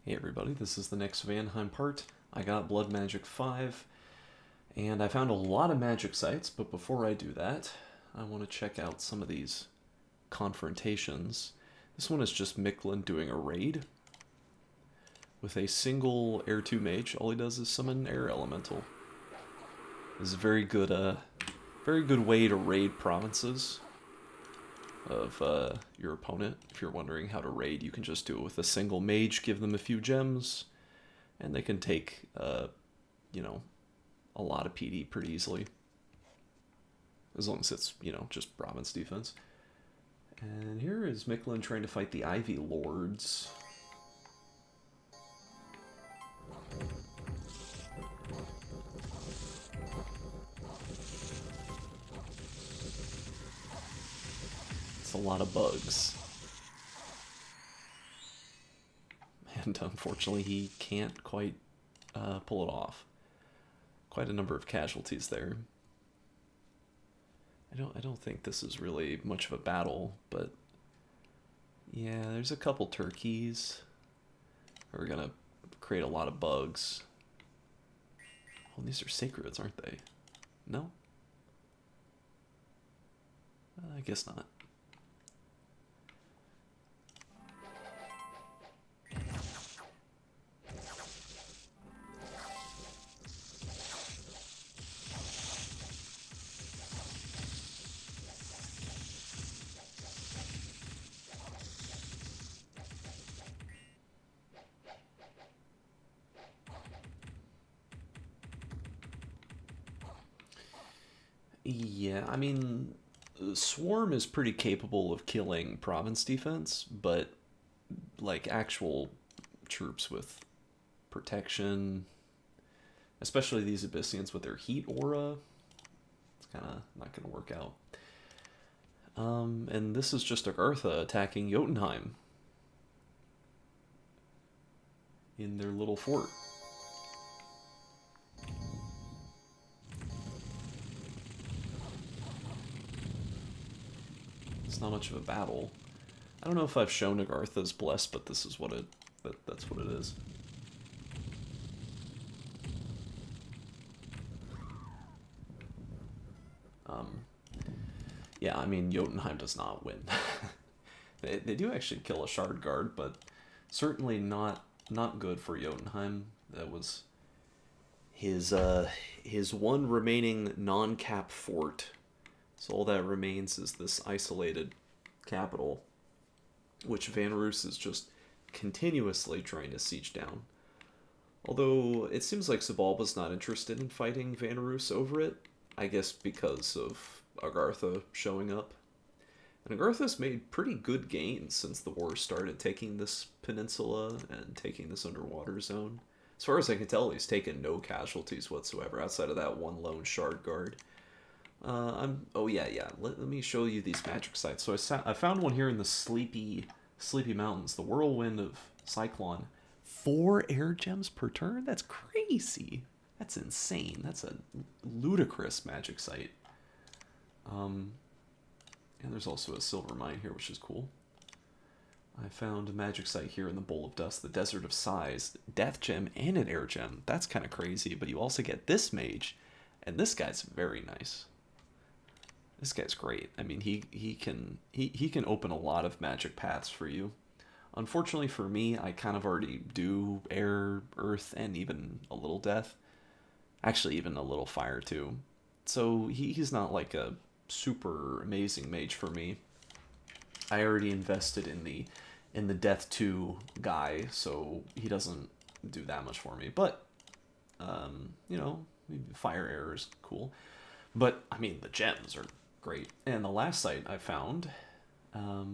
Hey everybody, this is the next Vanheim part. I got Blood Magic 5, and I found a lot of magic sites, but before I do that, I want to check out some of these confrontations. This one is just Micklin doing a raid with a single Air 2 mage. All he does is summon Air Elemental. This is a very good way to raid provinces of your opponent. If you're wondering how to raid, you can just do it with a single mage, give them a few gems, and they can take, you know, a lot of PD pretty easily. As long as it's, just province defense. And here is Micklin trying to fight the Ivy Lords. It's a lot of bugs. And unfortunately he can't quite pull it off. Quite a number of casualties there. I don't think this is really much of a battle, but yeah, there's a couple turkeys who are gonna create a lot of bugs. Oh, these are sacreds, aren't they? No? I guess not. Yeah, I mean, Swarm is pretty capable of killing province defense, but like actual troops with protection, especially these Abyssians with their heat aura, it's kind of not going to work out. And this is just Agartha attacking Jotunheim in their little fort. It's not much of a battle. I don't know if I've shown Agartha's Bless, but this is what that's what it is. Yeah, I mean, Jotunheim does not win. They do actually kill a Shard Guard, but certainly not good for Jotunheim. That was his one remaining non-cap fort. So all that remains is this isolated capital, which Van Roos is just continuously trying to siege down. Although it seems like Zabalba's not interested in fighting Van Roos over it, I guess because of Agartha showing up. And Agartha's made pretty good gains since the war started, taking this peninsula and taking this underwater zone. As far as I can tell, he's taken no casualties whatsoever outside of that one lone shard guard. Oh yeah, yeah. Let me show you these magic sites. So I found one here in the Sleepy Mountains, the Whirlwind of Cyclone. 4 air gems per turn? That's crazy. That's insane. That's a ludicrous magic site. And there's also a silver mine here, which is cool. I found a magic site here in the Bowl of Dust, the Desert of Sighs, Death Gem, and an Air Gem. That's kind of crazy, but you also get this mage, and this guy's very nice. This guy's great. I mean, he can open a lot of magic paths for you. Unfortunately for me, I kind of already do air, earth, and even a little death. Actually, even a little fire too. So he's not like a super amazing mage for me. I already invested in the Death 2 guy, so he doesn't do that much for me. But fire air is cool. But I mean, the gems are great. And the last site I found, I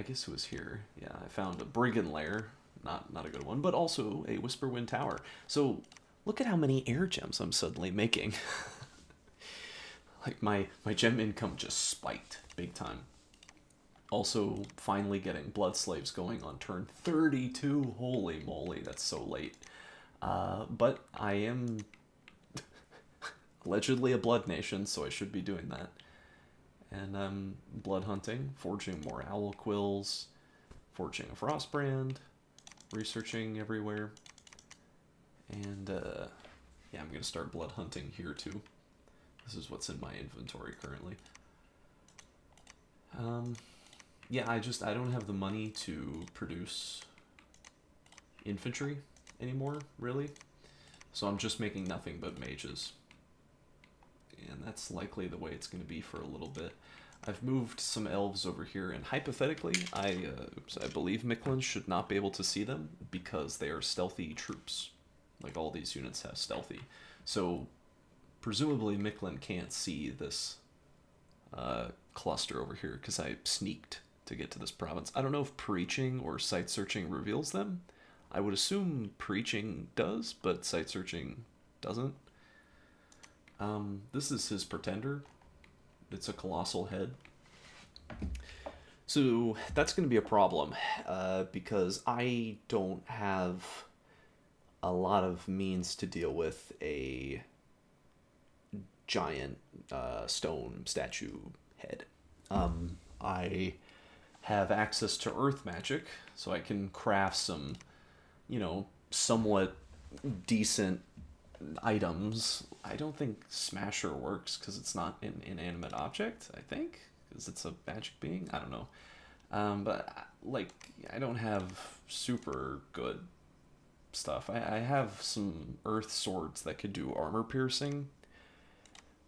guess it was here. Yeah, I found a Brigand Lair, not a good one, but also a Whisperwind Tower. So look at how many air gems I'm suddenly making. Like my gem income just spiked big time. Also, finally getting Blood Slaves going on turn 32. Holy moly, that's so late. But I am allegedly a blood nation, so I should be doing that. And blood hunting, forging more owl quills, Forging a Frostbrand, researching everywhere. And, yeah, I'm going to start blood hunting here, too. This is what's in my inventory currently. Yeah, I don't have the money to produce infantry anymore, really. So I'm just making nothing but mages. And that's likely the way it's going to be for a little bit. I've moved some elves over here, and hypothetically, I believe Mictlan should not be able to see them because they are stealthy troops. Like, all these units have stealthy. So, presumably Mictlan can't see this cluster over here because I sneaked to get to this province. I don't know if preaching or site searching reveals them. I would assume preaching does, but site searching doesn't. This is his pretender. It's a colossal head. So that's going to be a problem because I don't have a lot of means to deal with a giant stone statue head. I have access to earth magic, so I can craft some, somewhat decent items. I don't think Smasher works because it's not an inanimate object, I think, because it's a magic being. I don't know. But, I don't have super good stuff. I have some earth swords that could do armor piercing,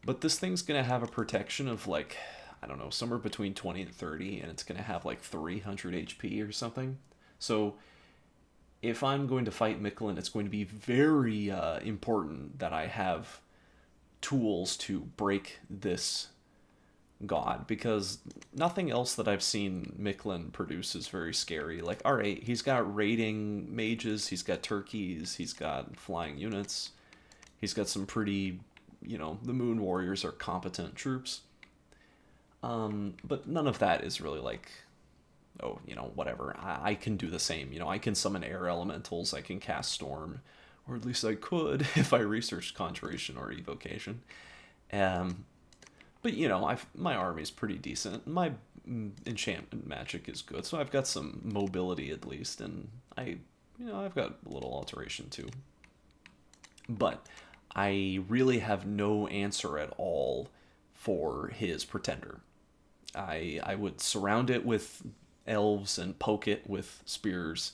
but this thing's going to have a protection of, I don't know, somewhere between 20 and 30, and it's going to have, 300 HP or something. So, if I'm going to fight Mictlan, it's going to be very important that I have tools to break this god, because nothing else that I've seen Mictlan produce is very scary. Alright, he's got raiding mages, he's got turkeys, he's got flying units, he's got some pretty, the Moon Warriors are competent troops. But none of that is really oh, whatever. I can do the same. I can summon air elementals, I can cast storm, or at least I could if I researched conjuration or evocation. But my army's pretty decent. My enchantment magic is good, so I've got some mobility at least, and I've got a little alteration too. But I really have no answer at all for his pretender. I would surround it with elves and poke it with spears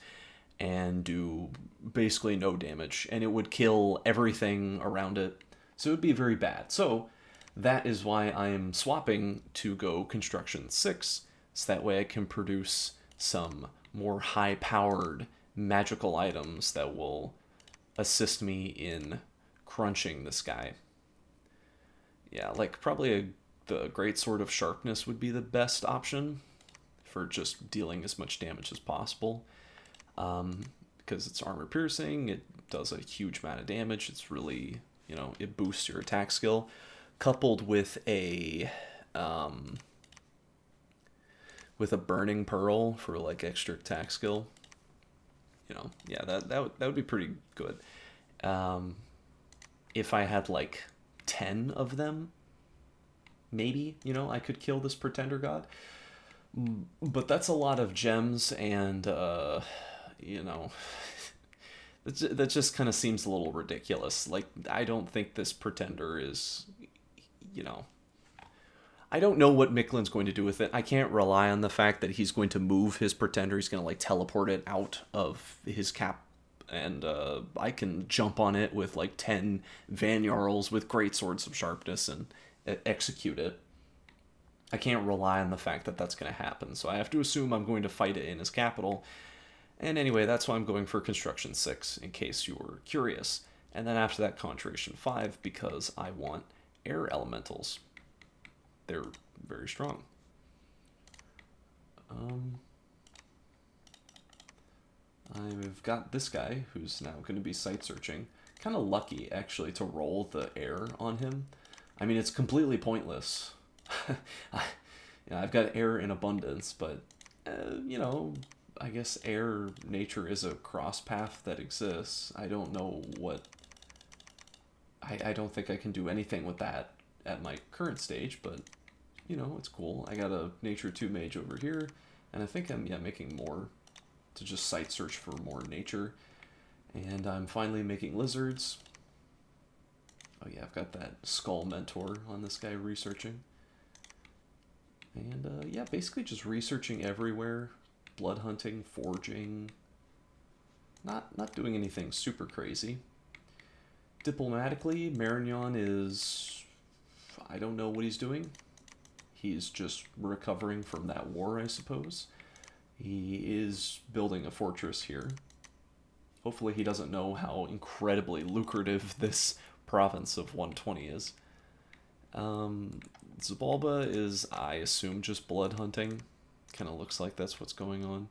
and do basically no damage, and it would kill everything around it, so it would be very bad. So that is why I am swapping to go construction 6, so that way I can produce some more high-powered magical items that will assist me in crunching this guy. Yeah, probably the Great Sword of Sharpness would be the best option for just dealing as much damage as possible. Because it's armor piercing, it does a huge amount of damage. It's really, it boosts your attack skill. Coupled with a burning pearl for extra attack skill. Yeah, that would be pretty good. If I had 10 of them, maybe, I could kill this pretender god. But that's a lot of gems, and that just kind of seems a little ridiculous. I don't think this pretender is, I don't know what Mictlan's going to do with it. I can't rely on the fact that he's going to move his pretender. He's going to teleport it out of his cap, and I can jump on it with 10 Van Jarls with great swords of sharpness and execute it. I can't rely on the fact that that's going to happen, so I have to assume I'm going to fight it in his capital. And anyway, that's why I'm going for construction 6, in case you were curious. And then after that, conjuration 5, because I want air elementals. They're very strong. I've got this guy who's now going to be site searching. Kind of lucky, actually, to roll the air on him. I mean, it's completely pointless. I've got air in abundance, but, I guess air nature is a cross path that exists. I don't know what... I don't think I can do anything with that at my current stage, but, it's cool. I got a nature 2 mage over here, And I think I'm, yeah, making more to just site search for more nature. And I'm finally making lizards. Oh yeah, I've got that skull mentor on this guy researching. And yeah, basically just researching everywhere. Blood hunting, foraging. Not doing anything super crazy. Diplomatically, Marignon is... I don't know what he's doing. He's just recovering from that war, I suppose. He is building a fortress here. Hopefully he doesn't know how incredibly lucrative this province of 120 is. Zabalba is, I assume, just blood hunting. Kind of looks like that's what's going on.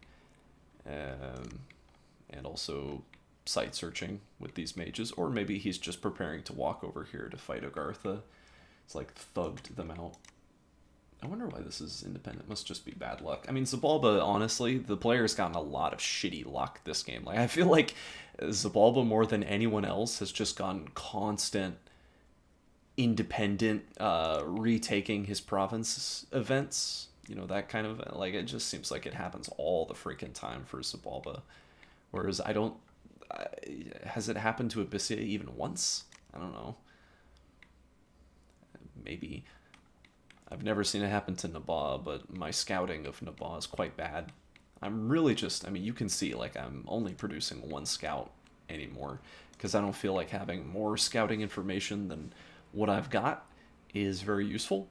And also site searching with these mages. Or maybe he's just preparing to walk over here to fight Agartha. It's like thugged them out. I wonder why this is independent. Must just be bad luck. I mean, Zabalba, honestly, the player's gotten a lot of shitty luck this game. Like, I feel like Zabalba, more than anyone else, has just gotten constant independent retaking his province events. You know, that kind of, like, it just seems like it happens all the freaking time for Zabalba. Whereas I don't... has it happened to Abyssia even once? I don't know. Maybe. I've never seen it happen to Nabaa, but my scouting of Nabaa is quite bad. I'm really just, I mean, you can see, like, I'm only producing one scout anymore, because I don't feel like having more scouting information than what I've got is very useful.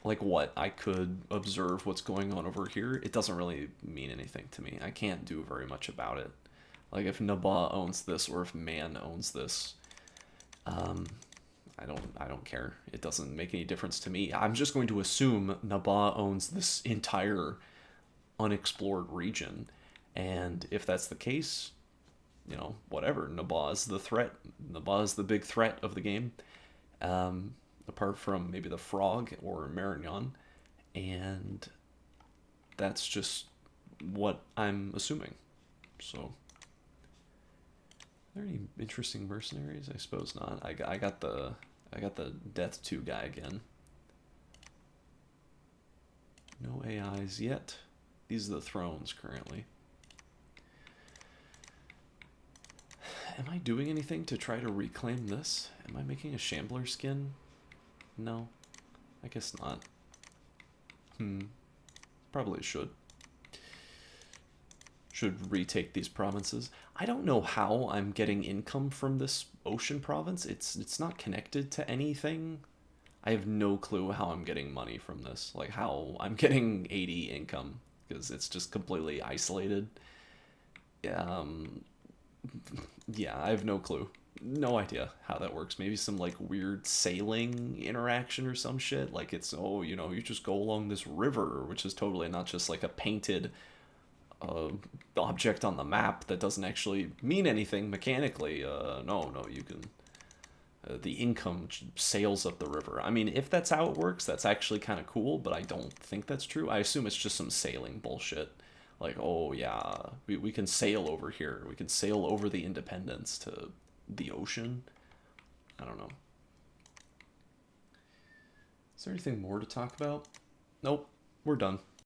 Like, what? I could observe what's going on over here. It doesn't really mean anything to me. I can't do very much about it. Like, if Nabaa owns this, or if Man owns this, I don't care. It doesn't make any difference to me. I'm just going to assume Nabaa owns this entire unexplored region. And if that's the case, you know, whatever. Nabaa is the threat. Nabaa is the big threat of the game. Apart from maybe the Frog or Marignon. And that's just what I'm assuming. So, are there any interesting mercenaries? I suppose not. I got the Death 2 guy again. No AIs yet. These are the thrones currently. Am I doing anything to try to reclaim this? Am I making a Shambler skin? No. I guess not. Probably should. Should retake these provinces. I don't know how I'm getting income from this ocean province. It's not connected to anything. I have no clue how I'm getting money from this. Like, how I'm getting 80 income, because it's just completely isolated. Yeah, I have no clue. No idea how that works. Maybe some, like, weird sailing interaction or some shit. Like, it's, oh, you know, you just go along this river, which is totally not just like a painted object on the map that doesn't actually mean anything mechanically. No, you can... the income sails up the river. I mean, if that's how it works, that's actually kind of cool, but I don't think that's true. I assume it's just some sailing bullshit. Like, oh yeah, we can sail over here. We can sail over the Independence to the ocean. I don't know. Is there anything more to talk about? Nope, we're done.